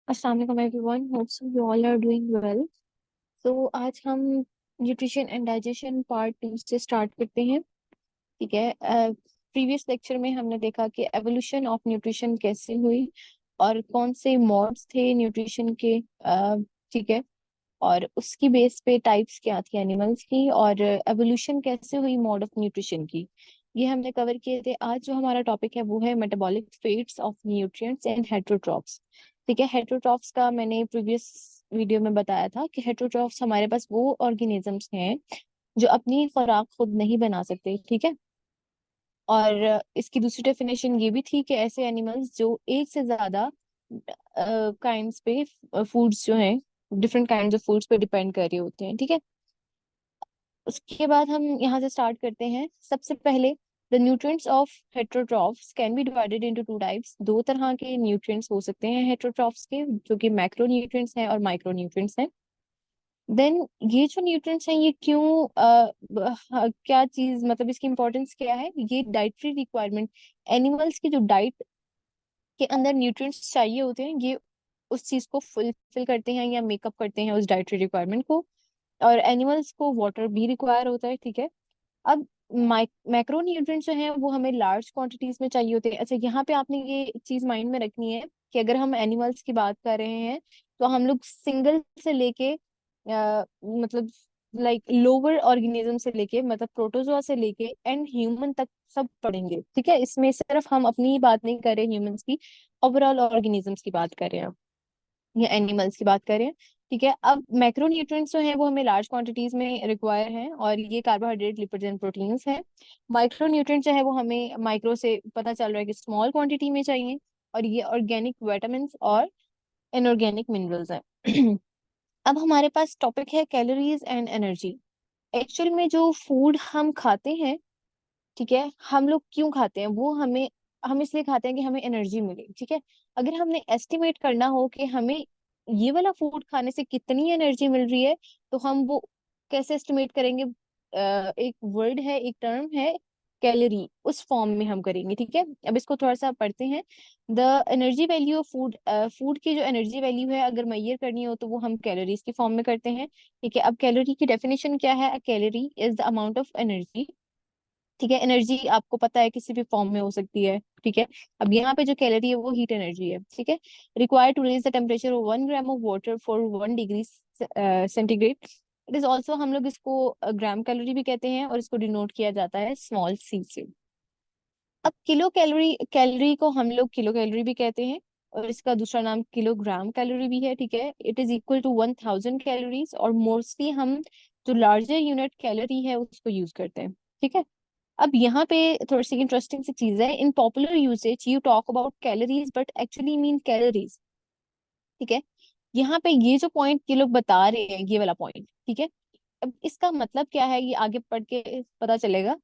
अस्सलाम वालेकुम everyone, hopes you all are doing well. तो आज हम न्यूट्रिशन एंड डाइजेशन पार्ट 2 से स्टार्ट करते हैं। ठीक है। प्रीवियस लेक्चर में हमने देखा कि एवोल्यूशन ऑफ न्यूट्रिशन कैसे हुई और कौन से मॉड्स थे न्यूट्रिशन के। ठीक है। और उसकी बेस पे टाइप्स क्या थी एनिमल्स की, और एवोल्यूशन कैसे हुई मॉड ऑफ न्यूट्रिशन की, ये हमने कवर किए थे। आज जो हमारा टॉपिक है वो है metabolic fates of nutrients and heterotrophs. ठीक है। हेटरोट्रॉफ्स का मैंने प्रीवियस वीडियो में बताया था कि हेटरोट्रॉफ्स हमारे पास वो ऑर्गेनिजम्स हैं जो अपनी खुराक खुद नहीं बना सकते। ठीक है। और इसकी दूसरी डेफिनेशन ये भी थी कि ऐसे एनिमल्स जो एक से ज्यादा काइंड्स पे फूड्स जो हैं, डिफरेंट काइंड्स ऑफ फूड्स पे डिपेंड कर रहे होते हैं। ठीक है। उसके बाद हम यहाँ से स्टार्ट करते हैं। सबसे पहले the nutrients of heterotrophs can be divided into two types. दो तरह के न्यूट्रिएंट्स हो सकते हैं हेटरोट्रॉफ्स के, जो कि मैक्रो न्यूट्रिएंट्स हैं और माइक्रो न्यूट्रिएंट्स हैं। देन ये जो न्यूट्रिएंट्स हैं ये क्यों क्या चीज, मतलब इसकी इंपॉर्टेंस क्या है, ये डाइटरी रिक्वायरमेंट, एनिमल्स की जो डाइट के अंदर न्यूट्रिएंट्स चाहिए होते हैं, ये उस चीज को फुलफिल करते हैं या मेकअप करते हैं उस डाइटरी रिक्वायरमेंट को। और एनिमल्स को वाटर भी रिक्वायर होता है। ठीक है। अब मैक्रो न्यूट्रिएंट्स जो हैं वो हमें लार्ज क्वांटिटीज में चाहिए होते हैं। अच्छा, यहाँ पे आपने ये चीज माइंड में रखनी है कि अगर हम एनिमल्स की बात कर रहे हैं तो हम लोग सिंगल से लेके मतलब लाइक लोअर ऑर्गेनिज्म से लेके, मतलब प्रोटोजोआ से लेके एंड ह्यूमन तक सब पढ़ेंगे। ठीक है। इसमें सिर्फ हम अपनी ही बात नहीं कर रहे ह्यूमंस की, ओवरऑल ऑर्गेनिजम्स की बात कर रहे हैं या एनिमल्स की बात करें। ठीक है। अब मैक्रोन्यूट्रिएंट्स जो हैं वो हमें लार्ज क्वांटिटीज में रिक्वायर हैं और ये कार्बोहाइड्रेट, लिपिड्स एंड प्रोटीन्स हैं। माइक्रोन्यूट्रिएंट्स जो है वो हमें माइक्रो से पता चल रहा है कि स्मॉल क्वांटिटी में चाहिए, और ये ऑर्गेनिक विटामिन और इनऑर्गेनिक मिनरल्स हैं। अब हमारे पास टॉपिक है कैलोरीज एंड एनर्जी। एक्चुअल में जो फूड हम खाते हैं, ठीक है, हम लोग क्यों खाते हैं, वो हम इसलिए खाते हैं कि हमें एनर्जी मिले। ठीक है। अगर हमने एस्टिमेट करना हो कि हमें ये वाला फूड खाने से कितनी एनर्जी मिल रही है, तो हम वो कैसे एस्टिमेट करेंगे? एक वर्ड है, एक टर्म है, कैलोरी, उस फॉर्म में हम करेंगे। ठीक है। अब इसको थोड़ा सा पढ़ते हैं। The energy value of food, food की जो एनर्जी वैल्यू है अगर मेजर करनी हो तो वो हम कैलोरीज की फॉर्म में करते हैं। ठीक है। अब कैलोरी की डेफिनेशन क्या है? Calorie is the amount of energy. ठीक है। एनर्जी आपको पता है किसी भी फॉर्म में हो सकती है। ठीक है। अब यहाँ पे जो कैलोरी है वो हीट एनर्जी है। ठीक है। Required to raise the temperature of 1 gram of water for 1 degree centigrade. It is also, हम लोग इसको ग्राम कैलोरी भी कहते हैं और इसको डिनोट किया जाता है स्मॉल सी से। अब किलो कैलोरी, कैलोरी को हम लोग किलो कैलोरी भी कहते हैं और इसका दूसरा नाम किलोग्राम कैलोरी भी है। ठीक है। It is equal to 1000 calories, और मोस्टली हम जो लार्जर यूनिट कैलोरी है उसको यूज करते हैं। ठीक है। अब यहाँ पे थोड़ी सी इंटरेस्टिंग सी चीज है। In popular usage you talk about calories but actually mean calories. ठीक है। यहाँ पे ये जो पॉइंट ये लोग बता रहे हैं, ये वाला पॉइंट, ठीक है, अब इसका मतलब क्या है ये आगे पढ़ के पता चलेगा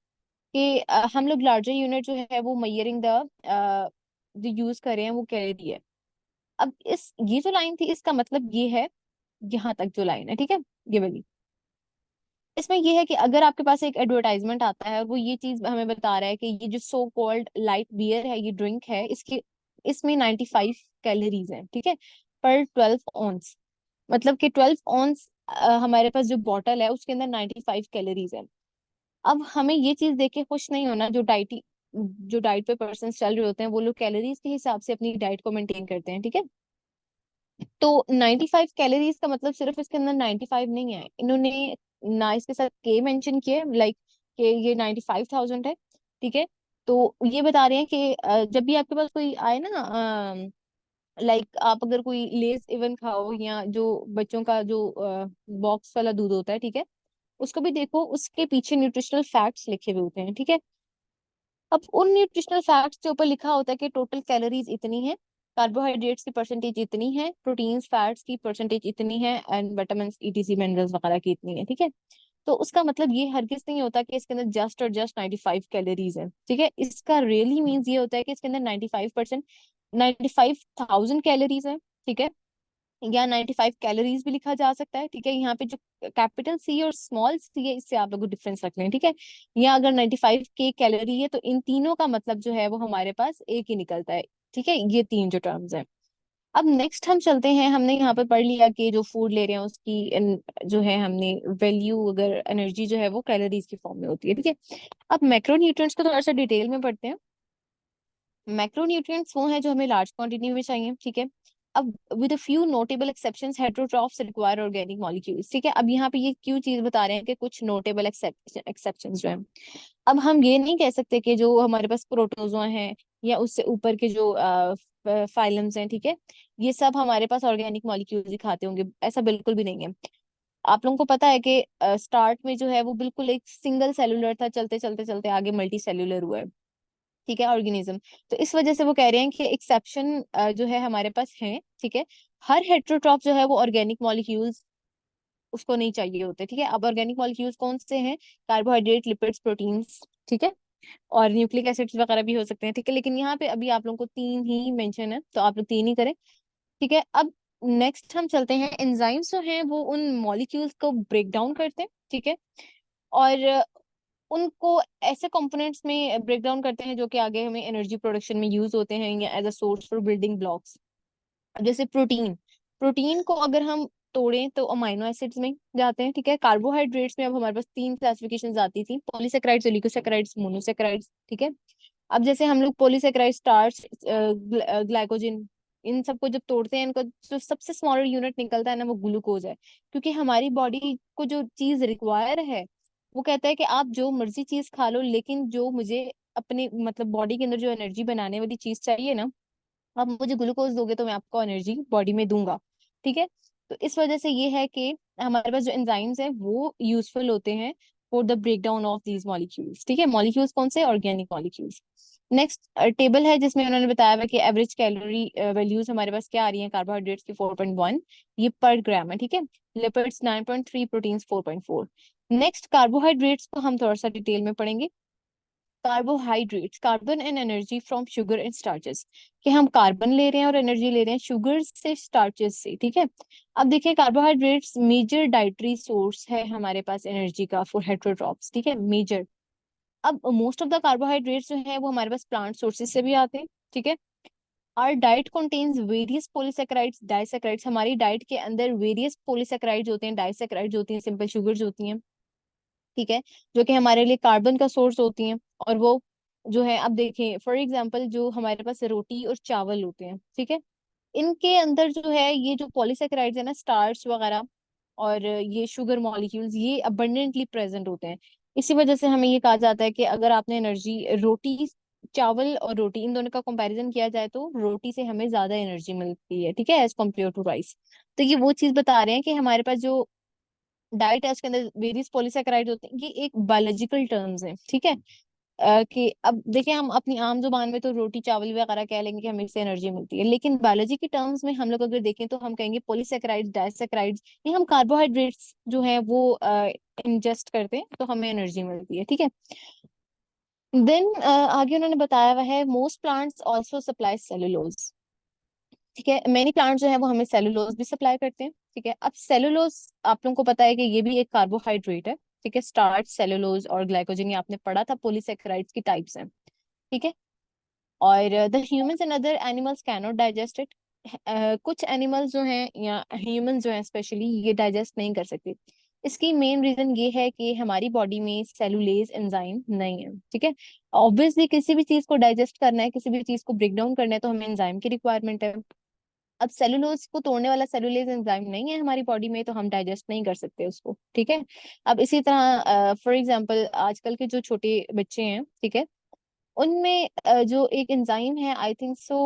कि हम लोग लार्जर यूनिट जो है वो मयरिंग द जो यूज कर रहे हैं वो कैलोरी है। अब इस ये जो लाइन थी इसका मतलब ये है, यहाँ तक जो लाइन है, ठीक है, ये वाली, इसमें ये है कि अगर आपके पास एक एडवर्टाइजमेंट आता है और वो ये चीज हमें बता रहा है कि ये जो सो कॉल्ड लाइट बियर है, ये ड्रिंक है, इसके इसमें 95 कैलोरीज हैं। ठीक है। पर 12 ऑन्स, मतलब कि 12 ऑन्स हमारे पास जो बॉटल है उसके अंदर 95 कैलोरीज है। अब हमें ये चीज देख के खुश नहीं होना। जो डाइट पे पर्सन चल रहे होते हैं वो लोग कैलोरीज के हिसाब से अपनी डाइट को मेंटेन करते हैं। ठीक है। तो 95 कैलोरीज का मतलब सिर्फ इसके अंदर 95 नहीं है, इन्होंने ना इसके साथ के मेंशन किए, लाइक कि ये 95,000 है। ठीक है। तो ये बता रहे हैं कि जब भी आपके पास कोई आए ना, लाइक आप अगर कोई लेस इवन खाओ या जो बच्चों का जो बॉक्स वाला दूध होता है, ठीक है, उसको भी देखो, उसके पीछे न्यूट्रिशनल फैक्ट्स लिखे हुए होते हैं। ठीक है। अब उन न्यूट्रिशनल फैक्ट्स के ऊपर लिखा होता है कि टोटल कैलोरीज इतनी है, कार्बोहाइड्रेट्स की परसेंटेज इतनी है, प्रोटीन्स फैट्स की परसेंटेज इतनी है, एंड विटामिन्स ईटीसी मिनरल्स वगैरह की इतनी है। ठीक है। तो उसका मतलब ये हरगिज नहीं होता कि इसके अंदर जस्ट और जस्ट 95 कैलोरीज है। ठीक है। इसका रियली मीन्स ये होता है कि इसके अंदर 95%, 95,000 कैलोरीज है। ठीक है। या 95 कैलोरीज भी लिखा जा सकता है। ठीक है। यहाँ पे जो कैपिटल सी और स्मॉल सी है इससे आप लोग डिफरेंस रख लें। ठीक है। या अगर 95 के कैलोरी है तो इन तीनों का मतलब जो है वो हमारे पास एक ही निकलता है। ठीक है। ये तीन जो टर्म्स हैं। अब नेक्स्ट हम चलते हैं, हमने यहाँ पर पढ़ लिया कि जो फूड ले रहे हैं उसकी जो है हमने वैल्यू, अगर एनर्जी जो है वो कैलोरीज की फॉर्म में होती है, ठीक है। अब मैक्रोन्यूट्रिएंट्स को थोड़ा सा डिटेल में पढ़ते हैं। मैक्रोन्यूट्रिएंट्स वो हैं जो हमें लार्ज क्वांटिटी में चाहिए, ठीक है। अब with a few notable exceptions heterotrophs require organic molecules, ठीक है। अब यहाँ पे ये क्यों चीज बता रहे हैं कि कुछ नोटेबल एक्सेप्शंस जो है। अब हम ये नहीं कह सकते कि जो हमारे पास प्रोटोजोआ हैं या उससे ऊपर के जो फाइलम्स हैं, ठीक है, ये सब हमारे पास ऑर्गेनिक मॉलिक्यूल्स दिखाते होंगे, ऐसा बिल्कुल भी नहीं है। आप लोगों को पता है कि स्टार्ट में जो है वो बिल्कुल एक सिंगल सेलुलर था, चलते चलते चलते आगे मल्टी सेलुलर हुआ है, ठीक है, ऑर्गेनिज्म। तो इस वजह से वो कह रहे हैं कि एक्सेप्शन जो है हमारे पास है, ठीक है। हर हेट्रोट्रॉफ जो है वो ऑर्गेनिक मॉलिक्यूल्स उसको नहीं चाहिए होते, ठीक है। अब ऑर्गेनिक मॉलिक्यूल्स कौन से हैं? कार्बोहाइड्रेट, लिपिड्स, प्रोटीन्स, ठीक है, और न्यूक्लिक एसिड्स वगैरह भी हो सकते हैं, ठीक है। लेकिन यहाँ पे अभी आप लोगों को तीन ही मेंशन है, तो आप लोग तीन ही करें, ठीक है। अब नेक्स्ट हम चलते हैं, एंजाइम्स जो हैं वो उन मॉलिक्यूल्स को ब्रेक डाउन करते हैं, ठीक है, और उनको ऐसे कंपोनेंट्स में ब्रेक डाउन करते हैं जो कि आगे हमें एनर्जी प्रोडक्शन में यूज होते हैं या as a source for building blocks. जैसे प्रोटीन, प्रोटीन को अगर हम तोड़ें तो अमाइनो एसिड्स में जाते हैं, ठीक है। कार्बोहाइड्रेट्स में अब हमारे पास तीन क्लासिफिकेशन आती थी, पॉलीसेकेराइड्स, ओलिगोसेकेराइड्स, मोनोसेकेराइड्स, ठीक है। अब जैसे हम लोग पॉलीसेकेराइड, स्टार्च, ग्लाइकोजन, इन सबको जब तोड़ते हैं, इनका जो सबसे स्मॉलर यूनिट निकलता है ना वो ग्लूकोज है। क्योंकि हमारी बॉडी को जो चीज रिक्वायर है, वो कहता है कि आप जो मर्जी चीज खा लो, लेकिन जो मुझे अपने मतलब बॉडी के अंदर जो एनर्जी बनाने वाली चीज चाहिए ना, आप मुझे ग्लूकोज दोगे तो मैं आपको एनर्जी बॉडी में दूंगा, ठीक है। तो इस वजह से ये है कि हमारे पास जो एंजाइम्स हैं वो यूजफुल होते हैं for the break down of these molecules, ठीक है। मॉलिक्यूल्स कौन से? Organic molecules. नेक्स्ट टेबल है जिसमें उन्होंने बताया हुआ कि एवरेज कैलोरी वैल्यूज हमारे पास क्या आ रही हैं, कार्बोहाइड्रेट्स की 4.1, ये पर ग्राम है, ठीक है। Lipids 9.3, proteins 4.4। नेक्स्ट कार्बोहाइड्रेट्स को हम थोड़ा सा डिटेल में पढ़ेंगे। Carbohydrates, carbon and energy from sugar and starches, कि हम कार्बन ले रहे हैं और एनर्जी ले रहे हैं शुगर से, स्टार्चेस से, ठीक है। अब देखिए कार्बोहाइड्रेट्स मेजर डाइटरी सोर्स है हमारे पास एनर्जी का फॉर हेट्रोट्रॉप्स, ठीक है, मेजर। अब मोस्ट ऑफ द कार्बोहाइड्रेट्स जो है वो हमारे पास प्लांट सोर्सेज से भी आते हैं, ठीक है। Are diet contains various polysaccharides, disaccharides, हमारी डाइट के अंदर वेरियस पॉलीसेकेराइड्स होते हैं, डाइसेकेराइड्स होती हैं, सिंपल शुगर्स होती हैं, ठीक है, जो कि हमारे लिए कार्बन का सोर्स होती हैं। और वो जो है, अब देखें फॉर एग्जांपल जो हमारे पास रोटी और चावल होते हैं, ठीक है, इनके अंदर जो है ये जो पॉलीसेकेराइड्स है ना, स्टार्च वगैरह और ये शुगर मॉलिक्यूल्स, ये अबंडेंटली प्रेजेंट होते हैं। इसी वजह से हमें ये कहा जाता है कि अगर आपने एनर्जी रोटी, चावल और रोटी इन दोनों का कंपैरिजन किया जाए तो रोटी से हमें ज्यादा एनर्जी मिलती है, ठीक है, एज कम्पेयर टू राइस। तो ये वो चीज बता रहे हैं कि हमारे पास जो डाइट है उसके अंदर वेरियस पॉलीसैकेराइड होते हैं, ये एक बायोलॉजिकल टर्म्स है, ठीक है। कि अब देखिए हम अपनी आम जुबान में तो रोटी चावल वगैरह कह लेंगे कि हमें इससे एनर्जी मिलती है, लेकिन बायोलॉजी की टर्म्स में हम लोग अगर देखें तो हम कहेंगे पॉलीसैकेराइड्स, डाइसैकेराइड्स, ये हम कार्बोहाइड्रेट्स जो है वो इंजेस्ट करते हैं तो हमें एनर्जी मिलती है, ठीक है। देन आगे उन्होंने बताया हुआ है most plants also supply cellulose, ठीक है, मेनी प्लांट जो है वो हमें सेलुलोज भी सप्लाई करते हैं, ठीक है। अब सेलुलोज आप लोगों को पता है कि ये भी एक कार्बोहाइड्रेट है, ठीक है। स्टार्च, सेलुलोज और ग्लाइकोजन, ये आपने पढ़ा था, पॉलीसेकेराइड्स की टाइप्स हैं, ठीक है। और the humans and other animals can not digest it, कुछ एनिमल्स जो हैं या ह्यूमंस जो हैं स्पेशली, ये डाइजेस्ट नहीं कर सकते। इसकी मेन रीजन ये है कि हमारी बॉडी में सेलुलेज एंजाइम नहीं है, ठीक है। ऑब्वियसली किसी भी चीज को डाइजेस्ट करना है, किसी भी चीज को ब्रेक डाउन करना है तो हमें एंजाइम की रिक्वायरमेंट है। अब सेलुलोज को तोड़ने वाला सेलुलेज एंजाइम नहीं है हमारी बॉडी में, तो हम डाइजेस्ट नहीं कर सकते उसको, ठीक है। अब इसी तरह फॉर एग्जांपल आजकल के जो छोटे बच्चे हैं, ठीक है, उनमें जो एक एंजाइम है, आई थिंक सो,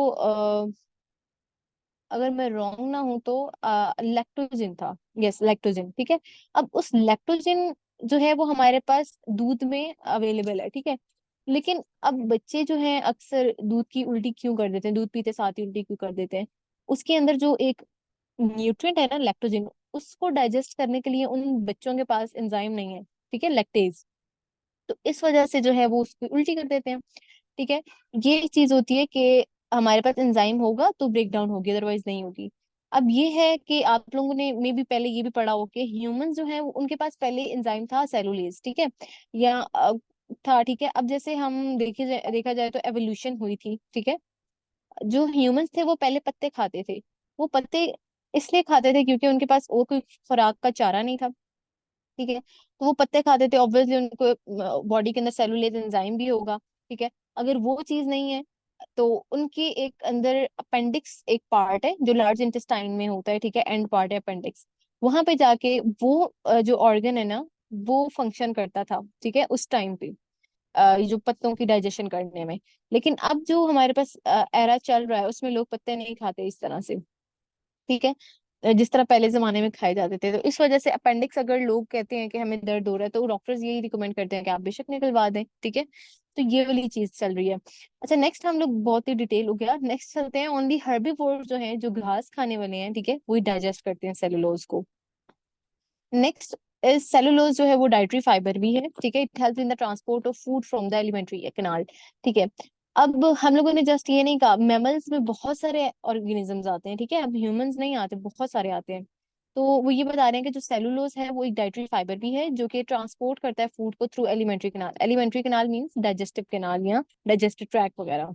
अगर मैं रॉन्ग ना हूं तो लैक्टोजिन था, यस लैक्टोजिन, ठीक है। अब उस लैक्टोजिन जो है वो हमारे पास दूध में अवेलेबल है, ठीक है। लेकिन अब बच्चे जो हैं अक्सर दूध की उल्टी क्यों कर देते हैं, दूध पीते साथ ही उल्टी क्यों कर देते हैं? उसके अंदर जो एक न्यूट्रिएंट है ना, लैक्टोजिन, उसको डाइजेस्ट करने के लिए उन बच्चों के पास एंजाइम नहीं है, ठीक है, लैक्टेज। तो इस वजह से जो है वो उसकी उल्टी कर देते हैं, ठीक है। ये चीज होती है कि हमारे पास एंजाइम होगा तो ब्रेक डाउन होगी, अदरवाइज नहीं होगी। अब ये है कि आप लोगों ने मे भी पहले ये भी पढ़ा हो कि ह्यूमंस जो है उनके पास पहले एंजाइम था सेलुलेज, ठीक है, या था, ठीक है। अब जैसे हम देखा जाए तो एवोल्यूशन हुई थी, ठीक है। जो ह्यूमंस थे वो पहले पत्ते खाते थे, वो पत्ते इसलिए खाते थे क्योंकि उनके पास और कोई खुराक का चारा नहीं था। ठीक है, तो वो पत्ते खाते थे, ऑब्वियसली उनको बॉडी के अंदर सेलुलेज एंजाइम भी होगा। ठीक है, अगर वो चीज नहीं है तो उनके एक अंदर अपेंडिक्स एक पार्ट है जो लार्ज इंटेस्टाइन में होता है। ठीक है, एंड पार्ट है अपेंडिक्स, वहां पे जाके वो जो ऑर्गन है ना, वो फंक्शन करता था। ठीक है, उस टाइम पे ये जो पत्तों की डाइजेशन करने में। लेकिन अब जो हमारे पास एरा चल रहा है उसमें लोग पत्ते नहीं खाते इस तरह से। ठीक है, जिस तरह पहले जमाने में खाए जाते थे। तो इस वजह से अपेंडिक्स अगर लोग कहते हैं कि हमें दर्द हो रहा है तो डॉक्टर्स यही रिकमेंड करते हैं कि आप बेशक निकलवा दें। ठीक है, तो ये वाली चीज चल रही है। अच्छा, नेक्स्ट हम लोग बहुत ही डिटेल हो गया, नेक्स्ट चलते हैं ओनली हर्बीवोर जो है, जो घास खाने वाले हैं। ठीक है, वही डाइजेस्ट करते हैं सेलुलोज को। नेक्स्ट इज सेलुलोज जो है वो डाइटरी फाइबर भी है। ठीक है, it help in the transport of food from the alimentary canal. ठीक है, अब हम लोगों ने जस्ट ये नहीं कहा, मैमल्स में बहुत सारे ऑर्गेनिजम्स आते हैं। ठीक है, अब ह्यूमंस नहीं आते, बहुत सारे आते हैं। तो वो ये बता रहे हैं कि जो सेलुलोज है वो एक डाइटरी फाइबर भी है जो कि ट्रांसपोर्ट करता है फूड को through alimentary canal. Alimentary canal means digestive canal या डाइजेस्टिव ट्रैक वगैरह,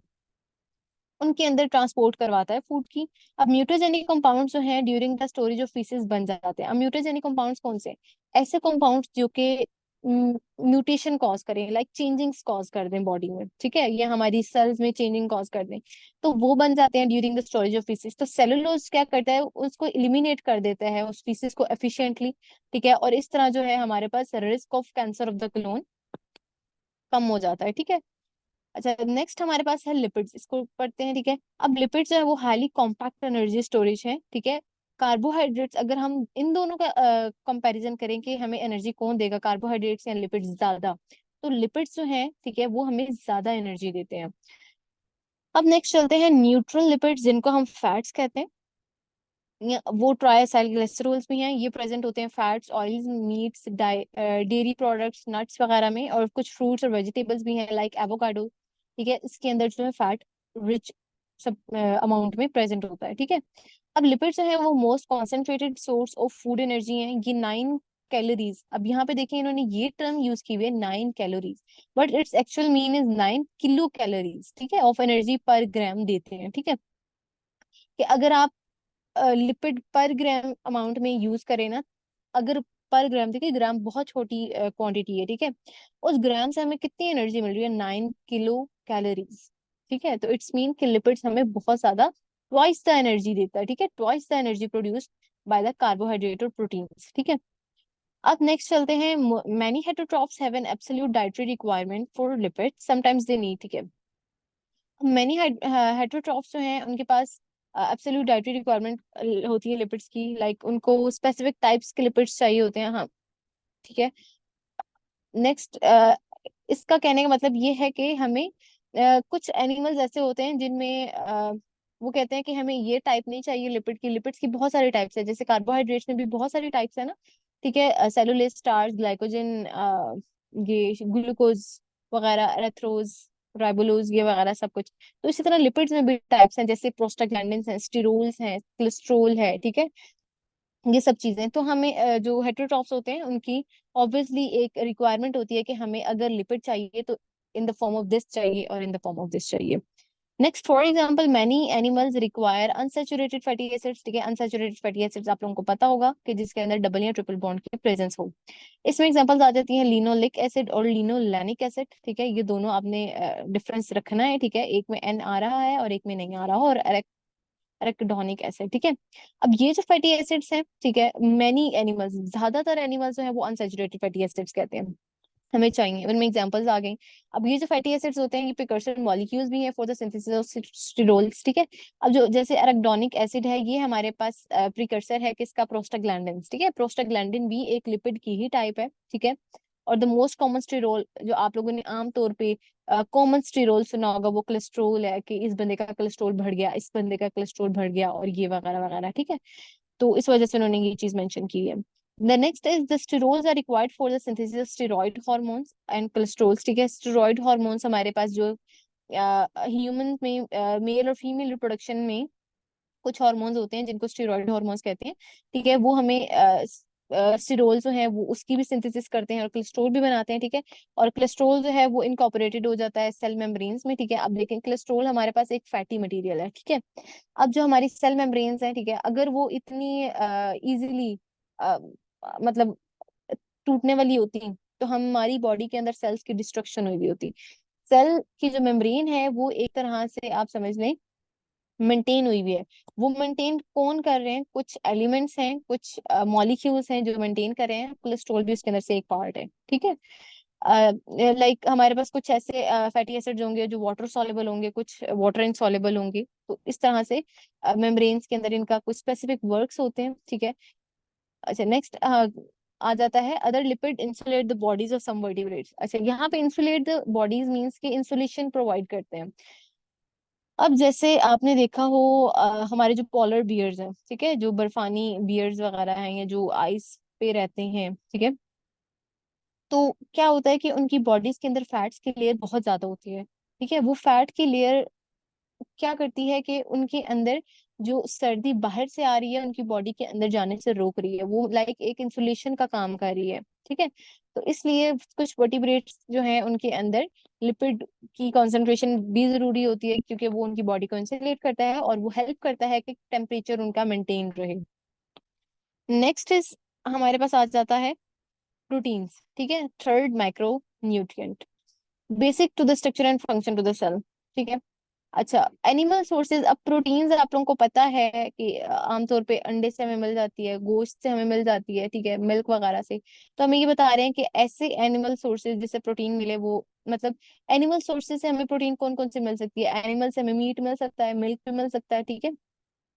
उनके अंदर ट्रांसपोर्ट करवाता है फूड की। अब म्यूटाजेनिक कंपाउंड्स जो हैं during the storage of faeces बन जाते हैं। अब म्यूटाजेनिक कंपाउंड्स कौन से? ऐसे कंपाउंड्स जो कि म्यूटेशन कॉज करें, लाइक चेंजिंग्स कॉज कर दें बॉडी में। ठीक है, या हमारी सेल्स में चेंजिंग कॉज कर दें, तो वो बन जाते हैं during the storage of faeces. तो सेलुलोज क्या करता है, उसको इलिमिनेट कर देता है उस फीसेस को एफिशिएंटली। ठीक है, और इस तरह जो है हमारे पास risk of cancer of the colon कम हो जाता है। ठीक है, अच्छा नेक्स्ट हमारे पास है लिपिड्स, इसको पढ़ते हैं। ठीक है, अब लिपिड्स जो है वो हाईली कॉम्पैक्ट एनर्जी स्टोरेज है। ठीक है, कार्बोहाइड्रेट्स, अगर हम इन दोनों का कंपैरिजन करें कि हमें एनर्जी कौन देगा, कार्बोहाइड्रेट्स या लिपिड्स ज्यादा, तो लिपिड्स जो है, ठीक है, वो हमें ज्यादा एनर्जी देते हैं। अब नेक्स्ट चलते हैं न्यूट्रल लिपिड्स, जिनको हम फैट्स कहते हैं। वो ट्राइएसाइल ग्लिसरॉल्स भी हैं, ये प्रेजेंट होते हैं fats, oils, meets, dairy products, nuts वगैरह में, और कुछ फ्रूट्स और वेजिटेबल्स भी हैं लाइक एवोकाडो। ठीक है, इसके अंदर जो है फैट रिच सब अमाउंट में प्रेजेंट होता है। ठीक है, अब लिपिड्स जो है वो most concentrated source of food energy है। ये 9 कैलोरीज, अब यहाँ पे देखिए इन्होंने ये टर्म यूज की हुई है 9 calories, but its actual mean is 9 kilo calories. ठीक है, ऑफ एनर्जी पर ग्राम देते हैं। ठीक है, कि अगर आप लिपिड पर ग्राम अमाउंट में यूज करें ना, अगर पर ग्राम, देखिए ग्राम बहुत छोटी क्वांटिटी है। ठीक है, उस ग्राम से हमें कितनी एनर्जी मिल रही है, 9 किलो कैलोरीज। ठीक है, तो इट्स मीन कि लिपिड्स हमें बहुत ज्यादा ट्वाइस द एनर्जी देता है। ठीक है, twice the energy produced by the carbohydrate और प्रोटीन्स। ठीक है, अब नेक्स्ट चलते हैं, many heterotrophs have an absolute dietary requirement for lipids, sometimes they need. ठीक है, मैनी हेटरोट्रॉफ्स जो हैं उनके पास एब्सोल्यूट डाइटरी रिक्वायरमेंट होती है लिपिड्स की, लाइक उनको स्पेसिफिक टाइप्स के लिपिड्स चाहिए होते हैं। हाँ, ठीक है, नेक्स्ट इसका कहने का मतलब ये है कि हमें कुछ एनिमल्स ऐसे होते हैं जिनमें वो कहते हैं कि हमें ये टाइप नहीं चाहिए लिपिड की। लिपिड्स की बहुत सारे टाइप्स है, जैसे कार्बोहाइड्रेट्स में भी बहुत सारे टाइप्स है ना। ठीक है, सेलुलोज, स्टार्च, ग्लाइकोजन, ये ग्लूकोज वगैरह, एरेथ्रोज, राइबोलोज, ये वगैरह सब कुछ। तो इसी तरह लिपिड्स में भी टाइप्स हैं, जैसे प्रोस्टाग्लैंडिन्स हैं, स्टिरोल्स हैं, कोलेस्ट्रोल है। ठीक है, ये सब चीजें तो हमें जो हेटरोट्रॉफ्स होते हैं उनकी ऑब्वियसली एक रिक्वायरमेंट होती है कि हमें अगर लिपिड चाहिए तो in the form of this चाहिए और in the form of this चाहिए। Next, for example many animals require unsaturated fatty acids. ठीक है, अनसैचुरेटेड फैटी एसिड्स आप लोगों को पता होगा कि जिसके अंदर डबल या ट्रिपल बॉन्ड की प्रेजेंस हो। इसमें एग्जांपल्स आ जाती हैं लिनोलिक एसिड और लिनोलैनिक एसिड। ठीक है, ये दोनों आपने डिफरेंस रखना है। ठीक है, एक में एन आ रहा है और एक में नहीं आ रहा हो, और एराकिडोनिक एसिड। ठीक है, अब ये जो फैटी एसिड्स हैं, ठीक है, मैनी एनिमल्स, ज्यादातर एनिमल्स जो है वो अनसैचुरेटेड फैटी एसिड्स कहते हैं, हमें चाहिए, उनमें एग्जांपल्स आ गई। अब ये जो फैटी एसिड्स होते हैं ये प्रिकर्सर मॉलिक्यूल्स भी हैं फॉर द सिंथेसिस ऑफ स्टिरोल्स। ठीक है, अब जो जैसे एराकिडोनिक एसिड है, ये हमारे पास प्रिकर्सर है किसका, प्रोस्टाग्लैंडिन। ठीक है, प्रोस्टाग्लैंडिन भी एक लिपिड की ही टाइप है। ठीक है, और द मोस्ट कॉमन स्टिरोल जो आप लोगों ने आमतौर पे कॉमन स्टिरोल सुना होगा, वो कोलेस्ट्रोल है, कि इस बंदे का कोलेस्ट्रोल बढ़ गया, इस बंदे का कोलेस्ट्रोल बढ़ गया, और ये वगैरह वगैरह। ठीक है, तो इस वजह से उन्होंने ये चीज मेंशन की है। The next is the sterols are required for the synthesis of steroid hormones and cholesterols। ठीक है, स्टेरॉइड हॉर्मोन्स हमारे पास जो ह्यूमन में मेल और फीमेल रिप्रोडक्शन में कुछ हार्मोन्स होते हैं जिनको स्टेरॉइड हार्मोन्स कहते हैं। ठीक है, वो हमें स्टिरोल जो है वो उसकी भी सिंथेसिस करते हैं और कोलेस्ट्रॉल भी बनाते हैं, ठीक है। और कोलेस्ट्रॉल जो है वो इनकॉर्पोरेटेड हो जाता है सेल मेम्ब्रेन्स में, ठीक है। अब देखें, कोलेस्ट्रॉल हमारे पास एक फैटी मटेरियल है, ठीक है। अब जो हमारी सेल मेम्ब्रेन्स हैं, ठीक है, अगर वो इतनी इजीली मतलब टूटने वाली होती तो हमारी बॉडी के अंदर सेल्स की डिस्ट्रक्शन हुई होती। सेल की जो मेम्ब्रेन है वो एक तरह से आप समझ लें मेंटेन हुई हुई है। वो मेंटेन कौन कर रहे हैं? कुछ एलिमेंट्स हैं, कुछ मॉलिक्यूल्स हैं जो मेंटेन कर रहे हैं। कोलेस्ट्रॉल भी उसके अंदर से एक पार्ट है, ठीक है। लाइक हमारे पास कुछ ऐसे फैटी एसिड्स होंगे जो वाटर सॉल्युबल होंगे, कुछ वाटर इनसॉल्युबल होंगे। तो इस तरह से मेम्ब्रेन्स के अंदर इनका कुछ स्पेसिफिक वर्क्स होते हैं, ठीक है। अच्छा, नेक्स्ट आ जाता है other lipid insulate the bodies of some vertebrates. अच्छा, यहाँ पे इंसुलेट द बॉडीज मींस कि इंसुलेशन प्रोवाइड करते हैं। अब जैसे आपने देखा हो हमारे जो पोलर बियर्स हैं, ठीक है, जो बर्फानी बियर्स वगैरह हैं या जो आइस पे रहते हैं, ठीक है। तो क्या होता है कि उनकी बॉडीज के अंदर फैट्स की लेयर बहुत ज्यादा होती है, ठीक है। वो फैट की लेयर क्या करती है कि उनके अंदर जो सर्दी बाहर से आ रही है उनकी बॉडी के अंदर जाने से रोक रही है। वो लाइक एक इंसुलेशन का काम कर रही है, ठीक है। तो इसलिए कुछ वर्टिब्रेट्स जो हैं उनके अंदर लिपिड की कंसंट्रेशन भी जरूरी होती है, क्योंकि वो उनकी बॉडी को इंसुलेट करता है और वो हेल्प करता है कि टेम्परेचर उनका मेंटेन रहे। नेक्स्ट इज हमारे पास आ जाता है प्रोटीन्स, ठीक है, third micro nutrient, basic to the structure and function to the cell, ठीक है। अच्छा, एनिमल सोर्सेज। अब प्रोटीन्स आप लोगों को पता है कि आमतौर पे अंडे से हमें मिल जाती है, गोश्त से हमें मिल जाती है, ठीक है, मिल्क वगैरह से। तो हमें ये बता रहे हैं कि ऐसे एनिमल सोर्सेज जिससे प्रोटीन मिले वो मतलब एनिमल सोर्सेज से हमें प्रोटीन कौन कौन से मिल सकती है? एनिमल से हमें मीट मिल सकता है, मिल्क भी मिल सकता है, ठीक है।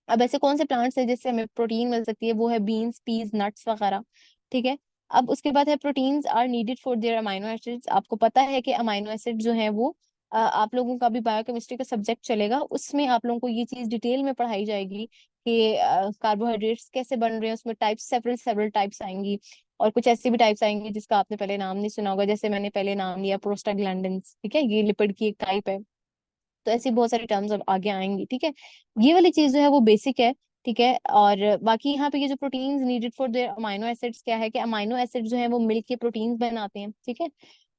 अब ऐसे कौन से प्लांट्स है जिससे हमें प्रोटीन मिल सकती है? वो है बीन्स, पीज, नट्स वगैरह, ठीक है। अब उसके बाद है proteins are needed for their amino acids. आपको पता है कि अमाइनो एसिड जो है वो आप लोगों का भी बायोकेमिस्ट्री का सब्जेक्ट चलेगा, उसमें आप लोगों को ये चीज डिटेल में पढ़ाई जाएगी कि कार्बोहाइड्रेट्स कैसे बन रहे हैं, उसमें टाइप्स, सेवरल सेवरल टाइप्स आएंगी। और कुछ ऐसी भी टाइप्स आएंगी जिसका आपने पहले नाम नहीं सुना होगा, जैसे मैंने पहले नाम लिया प्रोस्टाग्लैंडिन्स, ठीक है, ये लिपिड की एक टाइप है। तो ऐसी बहुत सारी टर्म्स अब आगे आएंगी, ठीक है। ये वाली चीज जो है वो बेसिक है, ठीक है। और बाकी यहाँ पे ये जो proteins needed for their amino acids, क्या है कि अमाइनो एसिड जो है वो मिल्क के प्रोटीन्स बनाते हैं, ठीक है।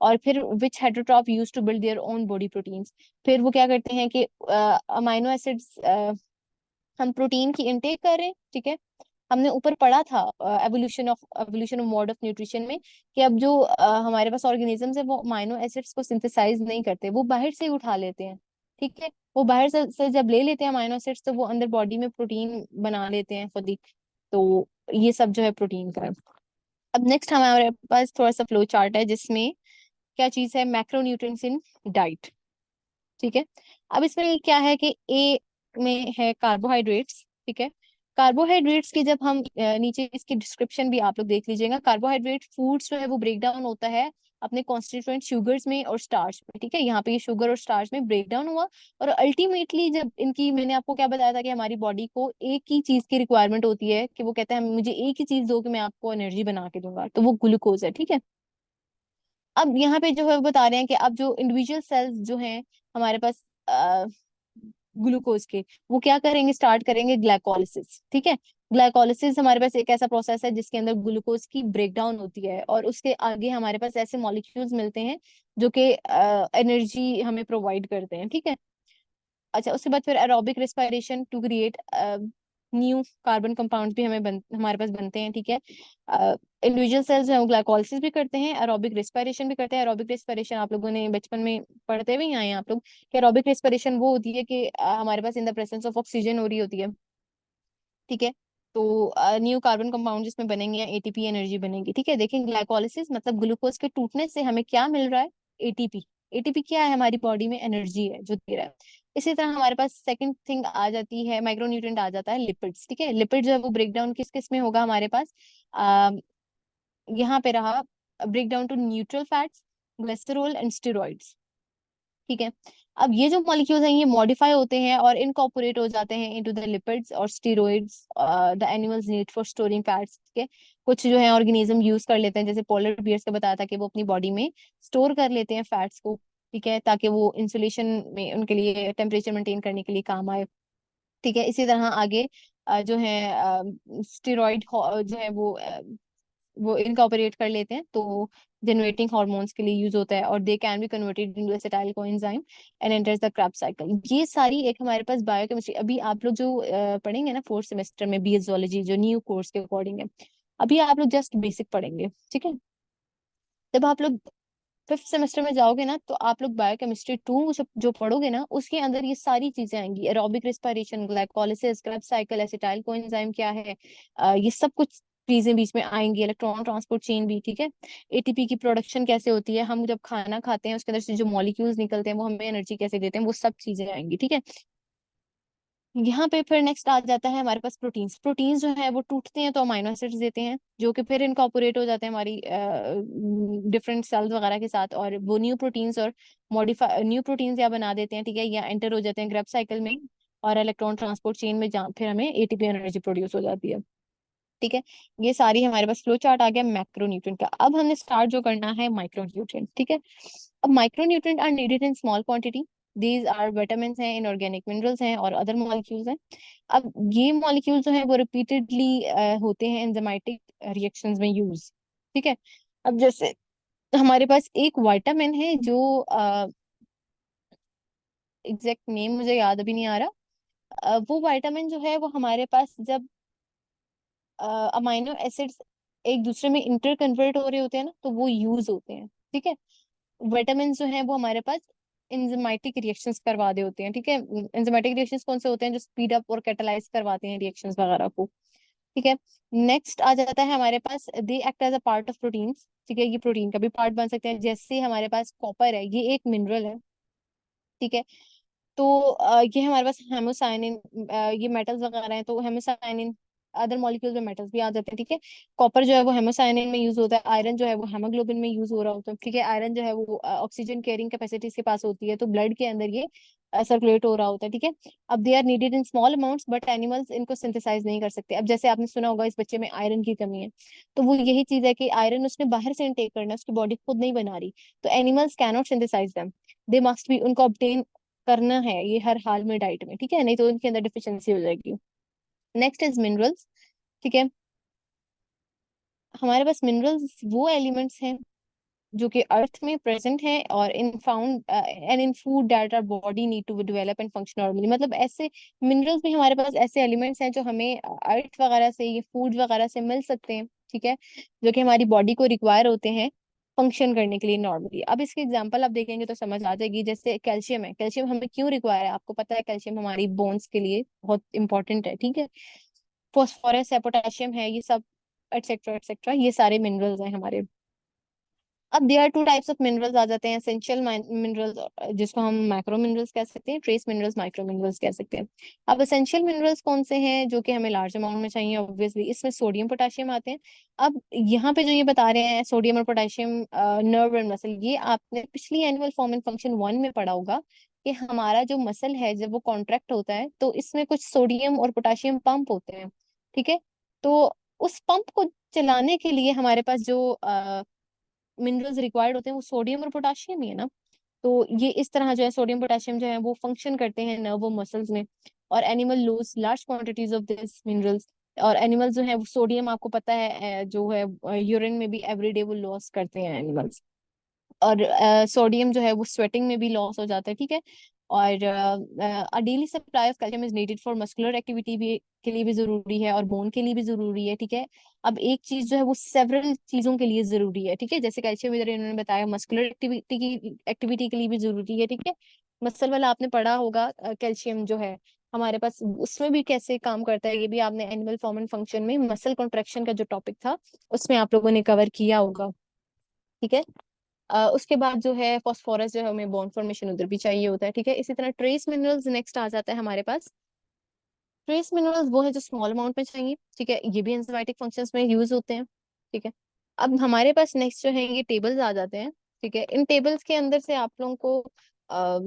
और फिर which heterotroph use to build their own body proteins. फिर वो क्या करते हैं कि अमाइनो एसिड्स हम प्रोटीन की इनटेक कर रहे हैं, ठीक है। हमने ऊपर पढ़ा था evolution of mode of nutrition में कि अब जो हमारे पास ऑर्गेनिजम्स है वो अमाइनो एसिड्स को सिंथेसाइज नहीं करते, वो बाहर से ही उठा लेते हैं, ठीक है। वो बाहर से जब ले लेते हैं अमाइनो एसिड्स तो वो अंदर बॉडी में प्रोटीन बना लेते हैं खुद ही। तो ये सब जो है प्रोटीन का है। अब नेक्स्ट हमारे पास थोड़ा सा फ्लो चार्ट है जिसमें क्या चीज है, मैक्रोन्यूट्रिएंट्स इन डाइट, ठीक है। अब इसमें क्या है कि ए में है कार्बोहाइड्रेट्स, ठीक है। कार्बोहाइड्रेट्स की जब हम नीचे इसकी डिस्क्रिप्शन भी आप लोग देख लीजिएगा। कार्बोहाइड्रेट फूड्स जो है वो ब्रेक डाउन होता है अपने कॉन्स्टिट्यूएंट शुगर्स में और स्टार्च में, ठीक है। यहाँ पे ये शुगर और स्टार्च में ब्रेक डाउन हुआ और अल्टीमेटली जब इनकी, मैंने आपको क्या बताया था कि हमारी बॉडी को एक ही चीज की रिक्वायरमेंट होती है कि वो कहता है मुझे एक ही चीज दो कि मैं आपको एनर्जी बना के दूंगा, तो वो ग्लूकोज है, ठीक है। अब यहाँ पे जो है वो बता रहे हैं कि अब जो इंडिविजुअल सेल्स जो हैं हमारे पास ग्लूकोज के, वो क्या करेंगे, स्टार्ट करेंगे ग्लाइकोलिसिस, ठीक है। ग्लाइकोलिसिस हमारे पास एक ऐसा प्रोसेस है जिसके अंदर ग्लूकोज की ब्रेकडाउन होती है और उसके आगे हमारे पास ऐसे मॉलिक्यूल्स मिलते हैं जो कि एनर्जी हमें प्रोवाइड करते हैं, ठीक है। अच्छा, उसके बाद फिर aerobic respiration to create new carbon compounds भी हमारे पास बनते हैं, ठीक है। इंडिविजुअल सेल्स हैं वो ग्लाइकोलिसिस भी करते हैं, एरोबिक रेस्पिरेशन भी करते हैं। एरोबिक रेस्पिरेशन आप लोगों ने बचपन में पढ़ते हुए ही आए हैं आप लोग कि एरोबिक रेस्पिरेशन वो होती है कि हमारे पास in the presence of oxygen हो रही होती है, ठीक है। तो न्यू कार्बन कंपाउंड जिसमें बनेंगे या एटीपी एनर्जी बनेगी, ठीक है। देखें, ग्लाइकोलिसिस मतलब ग्लूकोज के टूटने से हमें क्या मिल रहा है? एटीपी। एटीपी क्या है? हमारी बॉडी में एनर्जी है जो दे रहा है। इसी तरह हमारे पास सेकंड थिंग आ जाती है, माइक्रोन्यूट्रिएंट आ जाता है लिपिड्स, ठीक है। लिपिड जो है वो ब्रेक डाउन किस किस में होगा हमारे पास? आ, यहाँ पे रहा break down to neutral fats, glycerol and steroids, ठीक है। अब ये जो मॉलिक्यूल्स हैं ये मॉडिफाई होते हैं और इनकॉर्पोरेट हो जाते हैं इनटू द लिपिड्स और steroids the animals need for storing fats के। कुछ जो है ऑर्गेनिज्म यूज कर लेते हैं, जैसे पोलर बियर्स का बताया था कि वो अपनी बॉडी में स्टोर कर लेते हैं फैट्स को, ठीक है, ताकि वो इंसुलेशन में उनके लिए टेम्परेचर मेंटेन करने के लिए काम आए, ठीक है। इसी तरह आगे जो है स्टेरॉइड जो है वो वो इनकॉर्पोरेट कर लेते हैं, तो जनरेटिंग हार्मोन्स के लिए यूज होता है, और they can be converted into acetyl coenzyme and enters the Krebs cycle. ये सारी एक हमारे पास बायोकेमिस्ट्री, अभी आप लोग जो पढ़ेंगे ना फोर्थ सेमेस्टर में बीएस जूलॉजी, जो न्यू कोर्स के अकॉर्डिंग है, अभी आप लोग जस्ट बेसिक पढ़ेंगे, ठीक है। जब आप लोग फिफ्थ सेमेस्टर में जाओगे ना, तो आप लोग बायोकेमिस्ट्री टू जो पढ़ोगे ना, उसके अंदर ये सारी चीजें आएंगी, aerobic respiration, glycolysis, Krebs cycle, acetyl coenzyme क्या है, ये सब कुछ चीजें बीच में आएंगी, इलेक्ट्रॉन ट्रांसपोर्ट चेन भी, ठीक है। एटीपी की प्रोडक्शन कैसे होती है, हम जब खाना खाते हैं उसके अंदर से जो मॉलिक्यूल्स निकलते हैं वो हमें एनर्जी कैसे देते हैं, वो सब चीजें आएंगी, ठीक है। यहाँ पे फिर नेक्स्ट आ जाता है हमारे पास प्रोटीन्स। प्रोटीन्स जो है वो टूटते हैं तो अमाइनो एसिड्स देते हैं, जो कि फिर इनकॉर्पोरेट हो जाते हैं हमारी डिफरेंट सेल्स वगैरह के साथ, और वो न्यू प्रोटीन्स और मॉडिफाई न्यू प्रोटीन्स या बना देते हैं, ठीक है, या एंटर हो जाते हैं ग्रेब साइकिल में और इलेक्ट्रॉन ट्रांसपोर्ट चेन में, जहाँ फिर हमें एटीपी एनर्जी प्रोड्यूस हो जाती है, ठीक है। ये सारी हमारे पास फ्लो चार्ट आ गया मैक्रोन्यूट्रिएंट का। अब हमने स्टार्ट जो करना है माइक्रोन्यूट्रिएंट, ठीक है। अब micronutrient are needed in small quantity, these are vitamin हैं, इनऑर्गेनिक मिनरल्स हैं और अदर मॉलिक्यूल्स हैं। अब ये मॉलिक्यूल जो है वो रिपीटेडली होते हैं एंजाइमेटिक रिएक्शंस में यूज, ठीक है। अब जैसे हमारे पास एक विटामिन है जो एग्जैक्ट नेम मुझे याद अभी नहीं आ रहा, वो विटामिन जो है वो हमारे पास जब अमाइनो एसिड्स एक दूसरे में इंटर कन्वर्ट हो रहे होते हैं ना, तो वो यूज होते हैं, ठीक है। विटामिन जो है वो हमारे पास एंजाइमेटिक रिएक्शंस करवा दे होते हैं, ठीक है। एंजाइमेटिक रिएक्शंस कौन से होते हैं, जो स्पीड अप और कैटालाइज करवाते हैं रिएक्शंस वगैरह को, ठीक है। नेक्स्ट आ जाता है हमारे पास they act as a part of proteins, ठीक है, ये प्रोटीन का भी पार्ट बन सकते हैं। जैसे हमारे पास कॉपर है, ये एक मिनरल है, ठीक है। तो ये हमारे पास हेमोसाइनिन, ये मेटल्स वगैरह हैं, तो हेमोसाइनिन अदर मॉलिक्यूल्स में मेटल्स भी आ जाते हैं, ठीक है। कॉपर जो है वो हेमोसाइनिन में यूज होता है, आयरन जो है वो हेमोग्लोबिन में यूज हो रहा होता है, ठीक है। आयरन जो है वो ऑक्सीजन कैरिंग कैपेसिटी इसके पास होती है, तो ब्लड के अंदर ये सर्कुलेट हो रहा होता है, ठीक है। अब they are needed in small amounts but animals इनको सिंथेसाइज नहीं कर सकते। अब जैसे आपने सुना होगा इस बच्चे में आयरन की कमी है, तो वो यही चीज है कि आयरन उसने बाहर से इनटेक करना है, उसकी बॉडी खुद नहीं बना रही, तो animals cannot synthesize them, they must be, उनको obtain करना है ये हर हाल में डाइट में, ठीक है, नहीं तो उनके अंदर डिफिशियंसी हो जाएगी। नेक्स्ट इज मिनरल्स, ठीक है। हमारे पास मिनरल्स वो एलिमेंट्स हैं जो कि अर्थ में प्रेजेंट है और in found and in food that are body need to develop and function normally, मतलब ऐसे मिनरल्स भी हमारे पास ऐसे एलिमेंट्स हैं जो हमें अर्थ वगैरह से, ये फूड वगैरह से मिल सकते हैं, ठीक है, जो कि हमारी बॉडी को रिक्वायर होते हैं फंक्शन करने के लिए नॉर्मली। अब इसके एग्जांपल आप देखेंगे तो समझ आ जाएगी, जैसे कैल्शियम है, कैल्शियम हमें क्यों रिक्वायर है, आपको पता है कैल्शियम हमारी बोन्स के लिए बहुत इंपॉर्टेंट है, ठीक है। फॉस्फोरस है, पोटेशियम है, ये सब एटसेट्रा एटसेट्रा, ये सारे मिनरल्स हैं हमारे। अब there are two types of minerals आ जाते हैं, एसेंशियल मिनरल्स जिसको हम मैक्रो मिनरल्स कह सकते हैं, ट्रेस मिनरल्स, माइक्रो मिनरल्स कह सकते हैं। अब एसेंशियल मिनरल्स कौन से हैं जो कि हमें लार्ज अमाउंट में चाहिए, ऑब्वियसली इसमें सोडियम पोटेशियम आते हैं। अब यहाँ पे जो ये बता रहे हैं सोडियम और पोटेशियम, नर्व एंड मसल, ये आपने पिछली annual form and function one में पढ़ा होगा कि हमारा जो मसल है जब वो कॉन्ट्रैक्ट होता है तो इसमें कुछ सोडियम और पोटेशियम पंप होते हैं, ठीक है। तो उस पंप को चलाने के लिए हमारे पास जो मिनरल्स रिक्वायर्ड होते हैं वो सोडियम और पोटाशियम ही है ना। तो ये इस तरह जो है सोडियम पोटेशियम जो है वो फंक्शन करते हैं नर्व और मसल्स में, और animal lose large quantities of this minerals. और एनिमल जो है वो सोडियम आपको पता है जो है यूरिन में भी एवरीडे वो लॉस करते हैं एनिमल्स। और सोडियम जो है वो स्वेटिंग में भी लॉस हो जाता है, ठीक है। और daily supply of calcium is needed for muscular activity भी के लिए भी जरूरी है और बोन के लिए भी जरूरी है, ठीक है। अब एक चीज जो है वो सेवरल चीजों के लिए जरूरी है, ठीक है, जैसे कैल्शियम इधर इन्होंने बताया मस्कुलर एक्टिविटी के लिए भी जरूरी है, ठीक है। मसल वाला आपने पढ़ा होगा, कैल्शियम जो है हमारे पास उसमें भी कैसे काम करता है, ये भी आपने एनिमल फॉर्म एंड फंक्शन में मसल कॉन्ट्रेक्शन का जो टॉपिक था उसमें आप लोगों ने कवर किया होगा, ठीक है। उसके बाद जो है फास्फोरस जो है हमें बोन फॉर्मेशन उधर भी चाहिए होता है, ठीक है। इसी तरह ट्रेस मिनरल्स नेक्स्ट आ जाता है हमारे पास। ट्रेस मिनरल्स वो है जो स्मॉल अमाउंट में चाहिए, ठीक है, ये भी एंजाइमेटिक फंक्शंस में यूज होते हैं, ठीक है। अब हमारे पास नेक्स्ट जो है ये टेबल्स आ जाते हैं, ठीक है। इन टेबल्स के अंदर से आप लोगों को अ,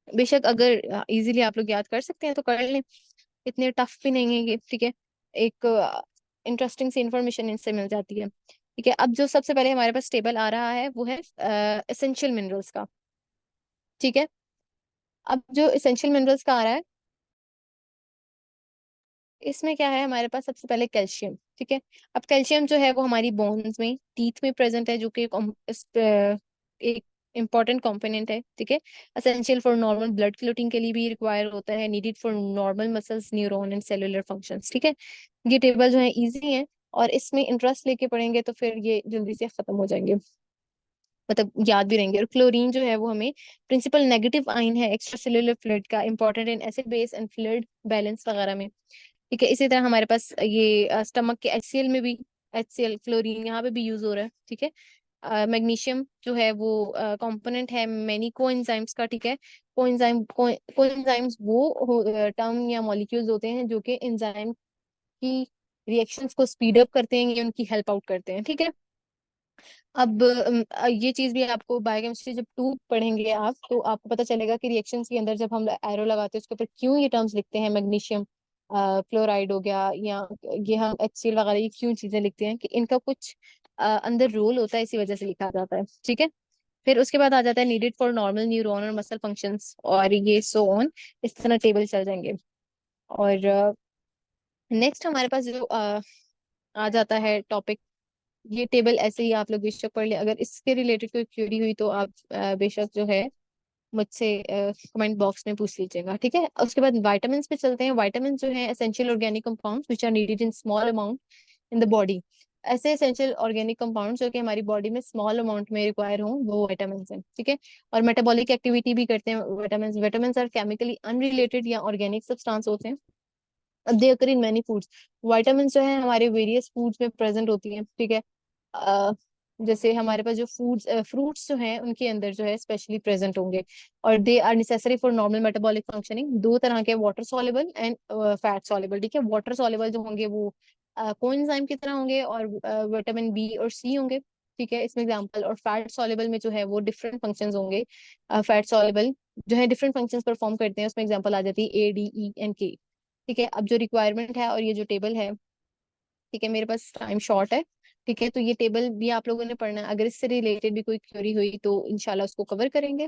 बेशक अगर इजीली आप लोग याद कर सकते हैं तो कर लें, इतने टफ भी नहीं है ये, ठीक है। एक इंटरेस्टिंग सी इंफॉर्मेशन इनसे मिल जाती है, ठीक है। अब जो सबसे पहले हमारे पास टेबल आ रहा है वो है एसेंशियल मिनरल्स का, ठीक है। अब जो एसेंशियल मिनरल्स का आ रहा है, इसमें क्या है हमारे पास सबसे पहले कैल्शियम, ठीक है। अब कैल्शियम जो है वो हमारी बोन्स में, टीथ में प्रेजेंट है, जो कि एक इम्पॉर्टेंट कंपोनेंट है। ठीक है। Essential for normal blood clotting के लिए भी रिक्वायर होता है, needed for normal muscles, neuron and cellular functions. ठीक है। ये टेबल जो है इजी है, और इसमें इंटरेस्ट लेके पढ़ेंगे तो फिर ये जल्दी से खत्म हो जाएंगे, मतलब याद भी रहेंगे। और क्लोरीन जो है वो हमें प्रिंसिपल नेगेटिव आयन है एक्स्ट्रा सेलुलर फ्लूइड का, important in acid base and fluid balance वगैरह में। ठीक है। इसी तरह हमारे पास ये स्टमक के HCl में भी HCl क्लोरीन यहाँ पे भी यूज हो रहा है। ठीक है। मैग्नीशियम जो है वो कंपोनेंट है मैनी कोएंजाइम्स का। ठीक है। कोएंजाइम्स वो टर्म या मॉलिक्यूल्स होते हैं जो कि एंजाइम की रिएक्शंस को स्पीड अप करते हैं या उनकी हेल्प आउट करते हैं। ठीक है। अब ये चीज भी आपको बायोकेमिस्ट्री जब 2 पढ़ेंगे आप, तो आपको पता चलेगा कि रिएक्शंस के अंदर जब हम एरो लगाते हैं उसके ऊपर क्यों ये टर्म्स लिखते हैं, मैग्नीशियम क्लोराइड हो गया, या ये हम HCl वगैरह, ये क्यों चीजें लिखते हैं, कि इनका कुछ अंदर रोल होता है, इसी वजह से लिखा जाता है। ठीक है। फिर उसके बाद आ जाता है नीडेड फॉर नॉर्मल न्यूरॉन और मसल फंक्शंस, और ये सो ऑन, इस तरह टेबल चल जाएंगे। और नेक्स्ट हमारे पास जो आ जाता है टॉपिक, ये टेबल ऐसे ही आप लोग बेशक पढ़ ले, अगर इसके रिलेटेड कोई क्वेरी हुई तो आप बेशक जो है मुझसे कमेंट बॉक्स में पूछ लीजिएगा। ठीक है। उसके बाद विटामिन्स पे चलते हैं। विटामिन जो है essential organic compounds which are needed in small amount in the body. ऐसे एसेंशियल ऑर्गेनिक कंपाउंड्स जो कि हमारी बॉडी में स्मॉल अमाउंट में रिक्वायर हों, वो विटामिन हैं। ठीक है। और मेटाबॉलिक एक्टिविटी भी करते हैं vitamin. Vitamin are chemically unrelated या ऑर्गेनिक सब्सटेंस होते हैं, they occur in many foods. Vitamin जो है हमारे वेरियस फूड्स में प्रेजेंट होती हैं। ठीक है। अ, जैसे हमारे पास जो फूड्स फ्रूट्स जो हैं उनके अंदर जो है स्पेशली प्रेजेंट होंगे, और they are necessary for normal metabolic functioning. दो तरह के, water soluble and fat soluble. ठीक है। वाटर सॉल्युबल जो होंगे वो कोएंजाइम की तरह होंगे, और विटामिन बी और सी होंगे। ठीक है, इसमें एग्जांपल। और फैट सॉल्युबल में जो है वो डिफरेंट फंक्शंस होंगे। फैट सॉल्युबल जो है डिफरेंट फंक्शंस परफॉर्म करते हैं, उसमें एग्जांपल आ जाती है A, D, E and K। ठीक है। अब जो रिक्वायरमेंट है और ये जो टेबल है, ठीक है, मेरे पास टाइम शॉर्ट है। ठीक है। तो ये टेबल भी आप लोगों ने पढ़ना है, अगर इससे रिलेटेड भी कोई क्वेरी हुई तो इंशाल्लाह उसको कवर करेंगे।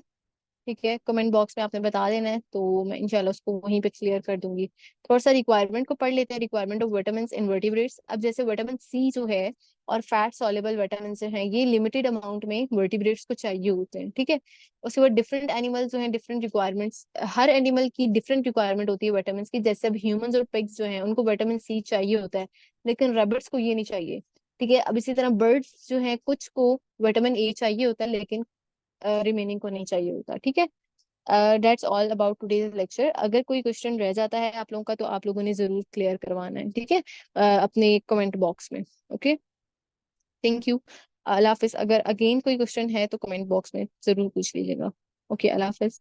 ठीक है। कमेंट बॉक्स में आपने बता देना है, तो मैं इंशाल्लाह उसको वहीं पे क्लियर कर दूंगी। थोड़ा सा रिक्वायरमेंट को पढ़ लेते हैं। Requirement of vitamin in vertebrates. अब जैसे विटामिन सी जो है और फैट सॉल्युबल विटामिन जो है, ये लिमिटेड अमाउंट में वर्टिब्रेट्स को चाहिए होते हैं। ठीक है। उसके बाद डिफरेंट एनिमल जो है डिफरेंट रिक्वायरमेंट्स, हर एनिमल की डिफरेंट रिक्वायरमेंट होती है विटामिन की। जैसे अब ह्यूमंस और पिग्स जो है उनको विटामिन सी चाहिए होता है, लेकिन रैबिट्स को ये नहीं चाहिए। ठीक है। अब इसी तरह बर्ड्स जो है, कुछ को विटामिन ए चाहिए होता है, लेकिन रिमेनिंग को नहीं चाहिए होता। ठीक है। That's all about today's lecture. अगर कोई क्वेश्चन रह जाता है आप लोगों का तो आप लोगों ने जरूर क्लियर करवाना है। ठीक है। अपने कमेंट बॉक्स में। ओके। Thank you. अल्लाह हाफिज। अगर अगेन कोई क्वेश्चन है तो कमेंट बॉक्स में जरूर पूछ लीजिएगा। ओके। अल्लाह हाफिज।